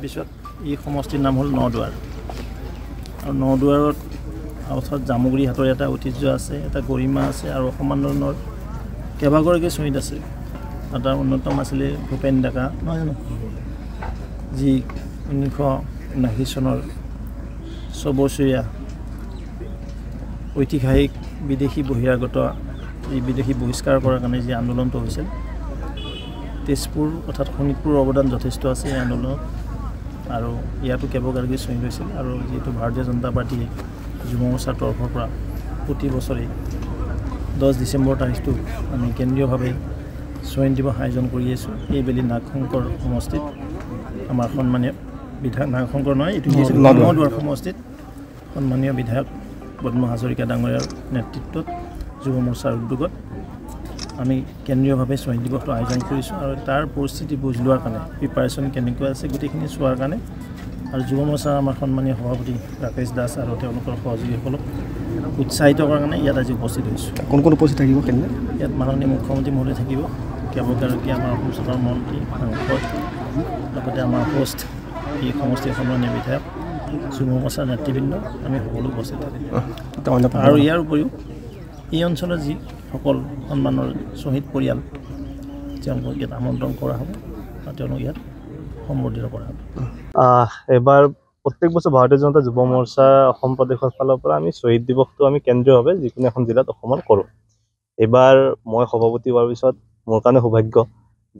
তাৰপিছত এই সমষ্টিৰ নাম হ'ল নদুৱাৰ আৰু নদুৱাৰত অৰ্থাৎ জামুগুৰি হাতৰ এটা ঐতিহ্য আছে, এটা গৰিমা আছে আৰু অসম আন্দোলনৰ কেইবাগৰাকী শ্বহীদ আছে। তাৰ অন্যতম আছিলে ভূপেন ডেকা, নহয় জানো, যি 1979 চনৰ 6 বছৰীয়া ঐতিহাসিক বিদেশী বহিৰাগত এই বিদেশী বহিষ্কাৰ কৰাৰ কাৰণে যি আন্দোলনটো হৈছিল, তেজপুৰ অৰ্থাৎ শোণিতপুৰৰ অৱদান যথেষ্ট আছে এই আন্দোলনত আৰু ইয়াতো কেইবাগৰাকী শ্বহীদ হৈছিল। আৰু যিহেতু ভাৰতীয় জনতা পাৰ্টি যুৱ মৰ্চাৰ তৰফৰ পৰা প্ৰতি বছৰে 10 ডিচেম্বৰ তাৰিখটো আমি কেন্দ্ৰীয়ভাৱে শ্বহীদ দিৱস আয়োজন কৰি আছোঁ। এইবেলি নাগশংকৰ সমষ্টিত আমাৰ সন্মানীয় বিধায়ক, নাগশংকৰ নহয়, এইটো নদুৱাৰ সমষ্টিত সন্মানীয় বিধায়ক পদ্ম হাজৰিকা ডাঙৰীয়াৰ নেতৃত্বত যুৱ মৰ্চাৰ উদ্যোগত আমি কেন্দ্ৰীয়ভাৱে শ্বহীদ দিৱসটো আয়োজন কৰিছোঁ আৰু তাৰ পৰিস্থিতি বুজ লোৱাৰ কাৰণে প্ৰিপাৰেশ্যন কেনেকুৱা আছে গোটেইখিনি চোৱাৰ কাৰণে আৰু যুৱ মৰ্চাৰ আমাৰ সন্মানীয় সভাপতি ৰাকেশ দাস আৰু তেওঁলোকৰ সহযোগীসকলক উৎসাহিত কৰাৰ কাৰণে ইয়াত আজি উপস্থিত হৈছোঁ। কোন কোন উপস্থিত থাকিব কেন্দ্ৰ? ইয়াত মাননীয় মুখ্যমন্ত্ৰী মহোদয় থাকিব, কেইবাগৰাকী আমাৰ অসম চৰকাৰৰ মন্ত্ৰী, সাংসদ, লগতে আমাৰ হোষ্ট এই সমষ্টিৰ সন্মানীয় বিধায়ক, যুৱ মৰ্চাৰ নেতৃবৃন্দ, আমি সকলো উপস্থিত থাকিম। আৰু ইয়াৰ উপৰিও এই অঞ্চলৰ যিসকল সন্মানৰ শ্বহীদ পৰিয়াল তেওঁলোকক ইয়াত আমন্ত্ৰণ কৰা হ'ব আৰু তেওঁলোক ইয়াত সম্বৰ্ধিত কৰা হ'ব। এবাৰ প্ৰত্যেক বছৰ ভাৰতীয় জনতা যুৱ মৰ্চা অসম প্ৰদেশৰ ফালৰ পৰা আমি শ্বহীদ দিৱসটো আমি কেন্দ্ৰীয়ভাৱে যিকোনো এখন জিলাত অসমত কৰোঁ। এইবাৰ মই সভাপতি হোৱাৰ পিছত মোৰ কাৰণে সৌভাগ্য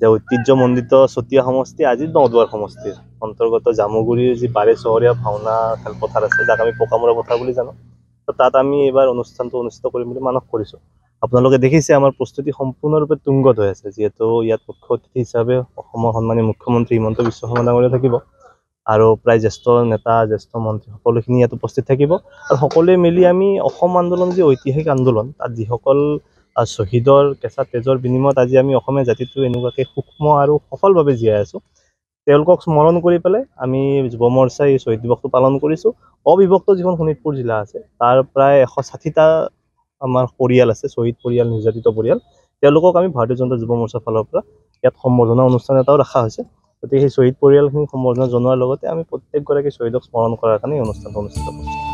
যে ঐতিহ্যমণ্ডিত চতিয়া সমষ্টি আজি নদুৱাৰ সমষ্টিৰ অন্তৰ্গত জামুগুৰিৰ যি বাৰে চহৰীয়া ভাওনা খেলপথাৰ আছে, যাক আমি পকামূৰা পথাৰ বুলি জানো, তাত আমি এইবাৰ অনুষ্ঠানটো অনুষ্ঠিত কৰিম বুলি মানস কৰিছোঁ। আপোনালোকে দেখিছে আমাৰ প্ৰস্তুতি সম্পূৰ্ণৰূপে তুংগত হৈ আছে, যিহেতু ইয়াত মুখ্য অতিথি হিচাপে অসমৰ সন্মানীয় মুখ্যমন্ত্ৰী হিমন্ত বিশ্ব শৰ্মা ডাঙৰীয়া থাকিব আৰু প্ৰায় জ্যেষ্ঠ নেতা, জ্যেষ্ঠ মন্ত্ৰী সকলোখিনি ইয়াত উপস্থিত থাকিব আৰু সকলোৱে মিলি আমি অসম আন্দোলন যি ঐতিহাসিক আন্দোলন, তাত যিসকল শ্বহীদৰ কেঁচা তেজৰ বিনিময়ত আজি আমি অসমীয়া জাতিটো এনেকুৱাকৈ সূক্ষ্ম আৰু সফলভাৱে জীয়াই আছোঁ, তেওঁলোকক স্মৰণ কৰি পেলাই আমি যুৱ মৰ্চাই এই শ্বহীদ দিৱসটো পালন কৰিছোঁ। অবিভক্ত যিখন শোণিতপুৰ জিলা আছে তাৰ প্ৰায় 160টা আমাৰ পৰিয়াল আছে, শ্বহীদ পৰিয়াল, নিৰ্যাতিত পৰিয়াল, তেওঁলোকক আমি ভাৰতীয় জনতা যুৱ মৰ্চাৰ ফালৰ পৰা ইয়াত সম্বৰ্ধনা অনুষ্ঠান এটাও ৰখা হৈছে। গতিকে সেই শ্বহীদ পৰিয়ালখিনিক সম্বৰ্ধনা জনোৱাৰ লগতে আমি প্ৰত্যেকগৰাকী শ্বহীদক স্মৰণ কৰাৰ কাৰণে এই অনুষ্ঠানটো অনুষ্ঠিত কৰিছোঁ।